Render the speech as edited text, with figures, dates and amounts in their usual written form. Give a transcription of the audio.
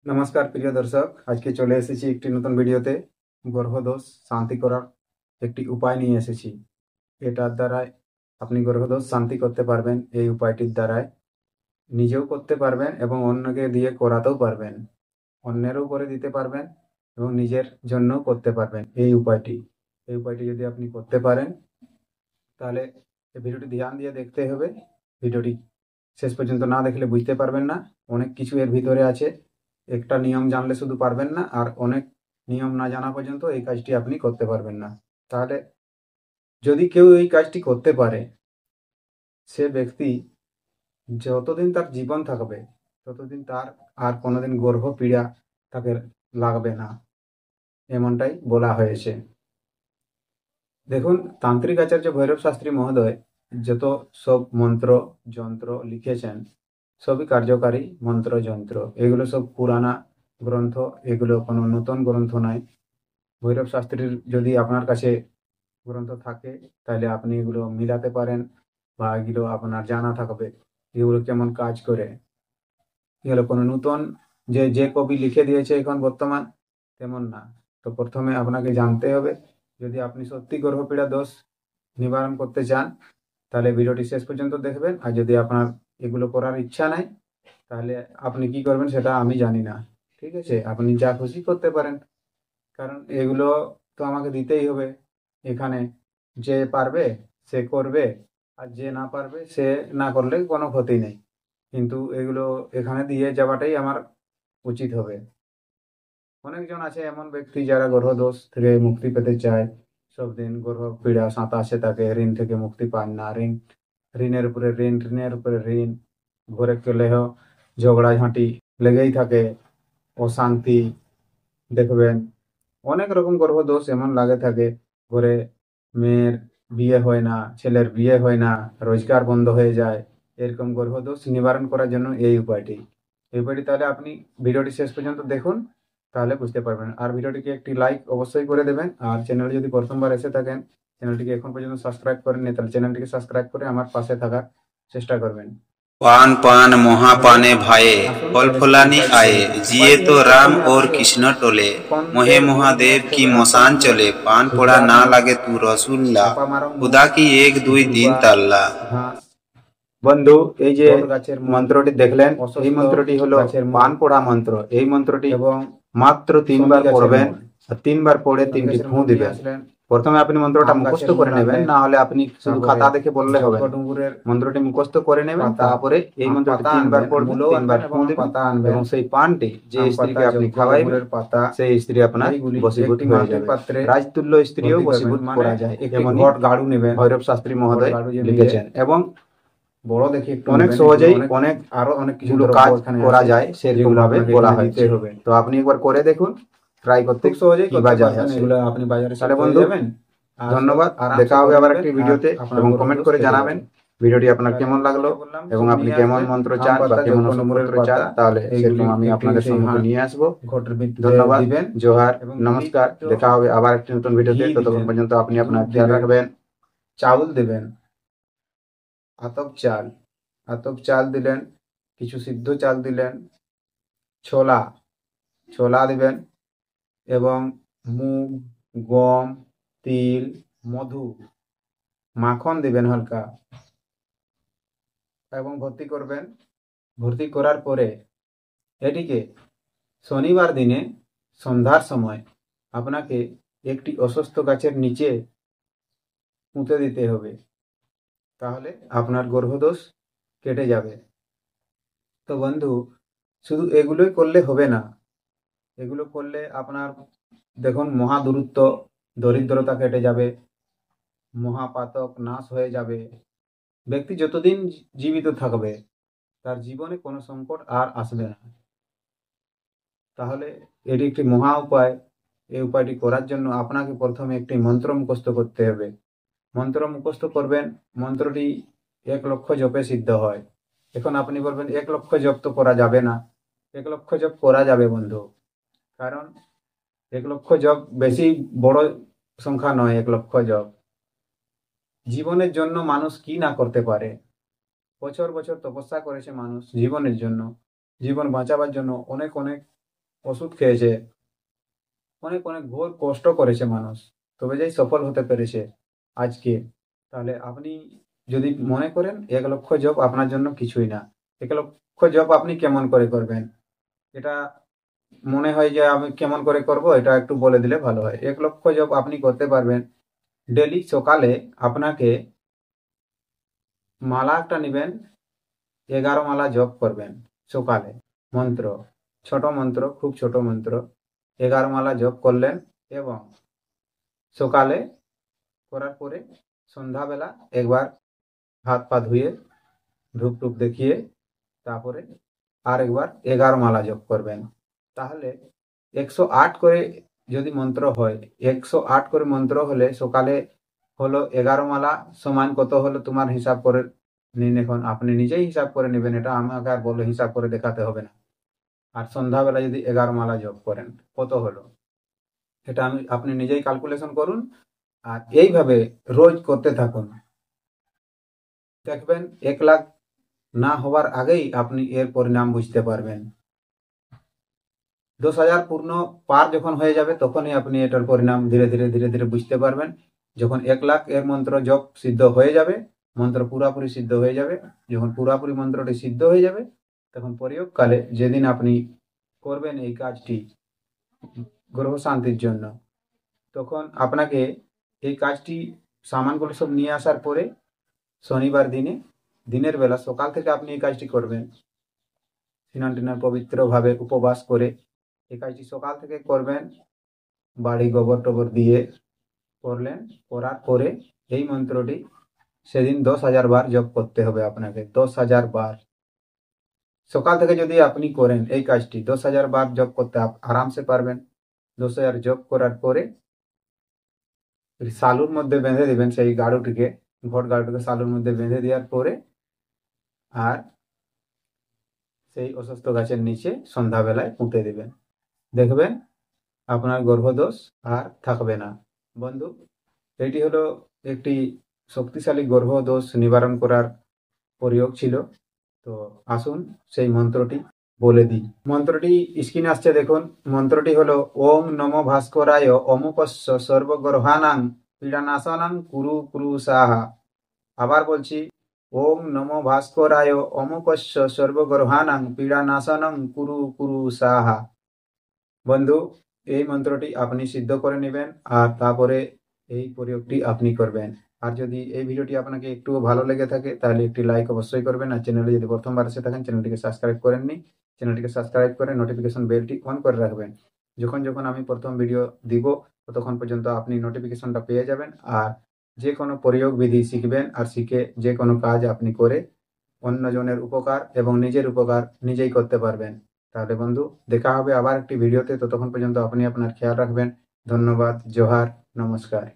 নমস্কার প্রিয় দর্শক, আজকে চলে এসেছি একটি নতুন ভিডিওতে। গ্রহদোষ শান্তি করার একটি উপায় নিয়ে এসেছি। এটার দ্বারাই আপনি গ্রহদোষ শান্তি করতে পারবেন। এই উপায়টির দ্বারাই নিজেও করতে পারবেন এবং অন্যকে দিয়ে করাতেও পারবেন, অন্যেরও করে দিতে পারবেন এবং নিজের জন্যও করতে পারবেন। এই উপায়টি যদি আপনি করতে পারেন তাহলে এই ভিডিওটি ধ্যান দিয়ে দেখতে হবে। ভিডিওটি শেষ পর্যন্ত না দেখলে বুঝতে পারবেন না। অনেক কিছু এর ভিতরে আছে। একটা নিয়ম জানলে শুধু পারবেন না, আর অনেক নিয়ম না জানা পর্যন্ত এই কাজটি আপনি করতে পারবেন না। তাহলে যদি কেউ এই কাজটি করতে পারে, সে ব্যক্তি যতদিন তার জীবন থাকবে ততদিন তার আর কোনোদিন গর্ভ পীড়া তাকে লাগবে না, এমনটাই বলা হয়েছে। দেখুন, তান্ত্রিক আচার্য ভৈরব শাস্ত্রী মহোদয় যত সব মন্ত্র যন্ত্র লিখেছেন, সবই কার্যকারী মন্ত্র যন্ত্র। এগুলো সব পুরানা গ্রন্থ, এগুলো কোনো নতুন গ্রন্থ নয়। ভৈরব শাস্ত্রীর যদি আপনার কাছে গ্রন্থ থাকে তাহলে আপনি এগুলো মিলাতে পারেন, বা এগুলো আপনার জানা থাকবে এগুলো কেমন কাজ করে। এগুলো কোনো নতুন যে যে কবি লিখে দিয়েছে এখন বর্তমান, তেমন না। তো প্রথমে আপনাকে জানতে হবে, যদি আপনি সত্যি গ্রহপীড়া দোষ নিবারণ করতে চান তাহলে ভিডিওটি শেষ পর্যন্ত দেখবেন। আর যদি আপনার এগুলো করার ইচ্ছা নাই তাহলে আপনি কি করবেন সেটা আমি জানি না। ঠিক আছে, আপনি যা খুশি করতে পারেন, কারণ এগুলো তো আমাকে দিতেই হবে। এখানে যে পারবে সে করবে, আর যে না পারবে সে না করলে কোনো ক্ষতি নেই, কিন্তু এগুলো এখানে দিয়ে যাওয়াটাই আমার উচিত হবে। অনেকজন আছে এমন ব্যক্তি যারা গ্রহদোষ থেকে মুক্তি পেতে চায়, সব দিন গ্রহ পীড়া সাঁতাশে তাকে, ঋণ থেকে মুক্তি পান না, ঋণের উপরে ঋণ, ঋণের উপরে ঋণ, ঘরে কলেহ ঝগড়াঝাঁটি লেগেই থাকে, অশান্তি। দেখবেন অনেক রকম গ্রহদোষ এমন লাগে থাকে ঘরে। মেয়ের বিয়ে হয় না, ছেলের বিয়ে হয় না, রোজগার বন্ধ হয়ে যায়। এরকম গ্রহদোষ নিবারণ করার জন্য এই উপায়টি তাহলে আপনি ভিডিওটি শেষ পর্যন্ত দেখুন, তাহলে বুঝতে পারবেন। আর ভিডিওটিকে একটি লাইক অবশ্যই করে দেবেন। আর চ্যানেলে যদি প্রথমবার এসে থাকেন, চ্যানেলটিকে এখন পর্যন্ত সাবস্ক্রাইব করেননি, তাহলে চ্যানেলটিকে সাবস্ক্রাইব করে আমার পাশে থাকার চেষ্টা করবেন। पान पान তাহলে महापाने भाए আসুন फल তাহলে সেই फुलानी উপায়টি आए করে দেখি। जिए উপায়টি तो হলো, राम প্রথমে और আপনাকে कृष्ण टोले मोहे কন্দের महादेव মধ্যে की আপনার मसान নিয়ে चले पान पोड़ा সুপার ना মুখ, लगे तू रसुल्ला চাপামারা মুখ, खुदा की एक दुई दिन ধুবা तल्ला। ঘাস। বন্ধু, এই যে গাছের মন্ত্রটি দেখলেন, এই মন্ত্রটি হলো পান পোড়া মন্ত্র। এই মন্ত্রটি এবং মাত্র 3 বার পড়বেন, আর 3 বার পড়ে 3টি ফুঁ দিবেন। প্রথমে আপনি মন্ত্রটা মুখস্থ করে নেবেন, না হলে আপনি শুধু খাতা দেখে বললে হবে না। মন্ত্রটি মুখস্থ করে নেবেন, তারপরে এই মন্ত্রটি 3 বার পড়বেন, 3 বার ফুঁ দিবেন, এবং সেই পানটি যে স্ত্রীকে আপনি খাওয়াইবেন সেই স্ত্রী আপনার বশীভূত হয়ে যাবে। রাজতুল্য স্ত্রীও বশীভূত করা যায়, এমন গাড়ু নেবেন ভৈরব শাস্ত্রী মহোদয় লিখেছেন। এবং বড় দেখে অনেক সহজেই অনেক আরো অনেক কিছু কাজ করা যায়, সেরকম ভাবে বলা হয়েছে। তো আপনি একবার করে দেখুন, ট্রাই করতে খুব সহজেই কি বাজার এগুলো আপনি বাজারে তাহলে বন্ধু যাবেন। ধন্যবাদ, দেখা হবে আবার একটি ভিডিওতে, এবং কমেন্ট করে জানাবেন ভিডিওটি আপনার কেমন লাগলো এবং আপনি কেমন মন্ত্র চান বা কেমন মন্ত্র চান, তাহলে সেরকম আমি আপনাদের সম্মুখে নিয়ে আসবো। ধন্যবাদ, জোহার, নমস্কার, দেখা হবে আবার একটি নতুন ভিডিওতে। ততক্ষণ পর্যন্ত আপনি আপনার খেয়াল রাখবেন। চাউল দেবেন, আতপ চাল দিলেন, কিছু সিদ্ধ চাল দিলেন, ছোলা ছোলা দিবেন, এবং মুগ, গম, তিল, মধু, মাখন দিবেন হালকা, এবং ভর্তি করবেন। ভর্তি করার পরে এটিকে শনিবার দিনে সন্ধ্যার সময় আপনাকে একটি অশ্বত্থ গাছের নিচে পুঁতে দিতে হবে, তাহলে আপনার গ্রহদোষ কেটে যাবে। তো বন্ধু, শুধু এগুলোই করলে হবে না। এগুলো করলে আপনার দেখুন মহাদূরত্ব, দরিদ্রতা কেটে যাবে, মহাপাতক নাশ হয়ে যাবে। ব্যক্তি যতদিন জীবিত থাকবে তার জীবনে কোনো সংকট আর আসবে না। তাহলে এটি একটি মহা উপায়। এই উপায়টি করার জন্য আপনাকে প্রথমে একটি মন্ত্র মুখস্থ করতে হবে। মন্ত্র মুখস্থ করবেন, মন্ত্রটি 1 লক্ষ জপে সিদ্ধ হয়। এখন আপনি বলবেন 1 লক্ষ জপ তো করা যাবে না। 1 লক্ষ জপ করা যাবে বন্ধু, কারণ 1 লক্ষ জপ বেশি বড় সংখ্যা নয়। 1 লক্ষ জপ জীবনের জন্য মানুষ কি না করতে পারে। বছর বছর তপস্যা করেছে মানুষ জীবনের জন্য, জীবন বাঁচাবার জন্য অনেক অনেক ওষুধ খেয়েছে, অনেক অনেক ঘোর কষ্ট করেছে মানুষ, তবে যাই সফল হতে পেরেছে আজকে। তাহলে আপনি যদি মনে করেন 1,00,000 জব আপনার জন্য কিছুই না, 1,00,000 জব আপনি কেমন করে করবেন, এটা মনে হয় যে আমি কেমন করে করব, এটা একটু বলে দিলে ভালো হয়। 1,00,000 জব আপনি করতে পারবেন। ডেলি সকালে আপনাকে মালা একটা নেবেন, 11 মালা জপ করবেন সকালে। মন্ত্র, ছোট মন্ত্র, খুব ছোট মন্ত্র, 11 মালা জপ করলেন এবং সকালে করার পরে সন্ধ্যাবেলা একবার হাত পা ধুয়ে ধূপ টুপ দেখিয়ে তারপরে আর একবার 11 মালা জপ করবেন। তাহলে 108 করে যদি মন্ত্র হয়, 108 করে মন্ত্র হলে সকালে হলো 11 মালা সমান কত হলো তোমার হিসাব করে নিন। এখন আপনি নিজেই হিসাব করে নেবেন, এটা আমাকে আর বলে হিসাব করে দেখাতে হবে না। আর সন্ধ্যাবেলা যদি 11 মালা জপ করেন কত হলো, এটা আপনি নিজেই ক্যালকুলেশন করুন। আর এইভাবে রোজ করতে থাকুন, দেখবেন 1,00,000 না হওয়ার আগেই আপনি এর পরিণাম বুঝতে পারবেন। 10,000 পূর্ণ পার যখন হয়ে যাবে তখনই আপনি এটার পরিণাম ধীরে ধীরে ধীরে ধীরে বুঝতে পারবেন। যখন 1,00,000 এর মন্ত্র জপ সিদ্ধ হয়ে যাবে, মন্ত্র পুরাপুরি সিদ্ধ হয়ে যাবে, যখন পুরাপুরি মন্ত্রটি সিদ্ধ হয়ে যাবে তখন প্রয়োগকালে যেদিন আপনি করবেন এই কাজটি গ্রহ শান্তির জন্য, তখন আপনাকে এই কাজটি সামানগুলো সব নিয়ে আসার পরে শনিবার দিনের বেলা সকাল থেকে আপনি এই কাজটি করবেন। স্নান টিনান পবিত্রভাবে উপবাস করে এই কাজটি সকাল থেকে করবেন। বাড়ি গোবর টোবর দিয়ে করলেন, করার পরে এই মন্ত্রটি সেদিন 10,000 বার জপ করতে হবে আপনাকে। 10,000 বার সকাল থেকে যদি আপনি করেন এই কাজটি, 10,000 বার জপ করতে আরামসে পারবেন। 10,000 জপ করার পরে সালুর মধ্যে বেঁধে দিবেন সেই গাড়ুটিকে, ঘট গাড়ুটিকে সালুর মধ্যে বেঁধে দেওয়ার পরে আর সেই অসুস্থ গাছের নিচে সন্ধ্যাবেলায় পুঁতে দিবেন। দেখবেন আপনার গর্ভদোষ আর থাকবে না। বন্ধু, এটি হলো একটি শক্তিশালী গর্ভদোষ নিবারণ করার প্রয়োগ ছিল। তো আসুন সেই মন্ত্রটি বলে দিই। মন্ত্রটি স্ক্রিনে আসছে দেখুন। মন্ত্রটি হলো ওং নমো ভাস্করায় অমুপস্য সর্বগ্রহানাং পীড়ানাশনাং কুরু কুরু সাহা। আবার বলছি, ওং নমো ভাস্করায় অমুপস্য সর্বগ্রহানাং পীড়ানাশনং কুরু কুরু সাহা। বন্ধু, এই মন্ত্রটি আপনি সিদ্ধ করে নেবেন আর তারপরে এই প্রয়োগটি আপনি করবেন। আর যদি এই ভিডিওটি আপনাকে একটু ভালো লেগে থাকে তাহলে একটি লাইক অবশ্যই করবেন। আর চ্যানেলে যদি প্রথমবার এসে থাকেন চ্যানেলটিকে সাবস্ক্রাইব করেননি, চ্যানেলটিকে সাবস্ক্রাইব করে নোটিফিকেশন বেলটি অন করে রাখবেন। যখন যখন আমি প্রথম ভিডিও দিব ততক্ষণ পর্যন্ত আপনি নোটিফিকেশনটা পেয়ে যাবেন। আর যে কোনো প্রয়োগ বিধি শিখবেন আর শিখে যে কোনো কাজ আপনি করে অন্যজনের উপকার এবং নিজের উপকার নিজেই করতে পারবেন। তাহলে বন্ধু, দেখা হবে আবার একটি ভিডিওতে। ততক্ষণ পর্যন্ত আপনি আপনার খেয়াল রাখবেন। ধন্যবাদ। জোহার। নমস্কার।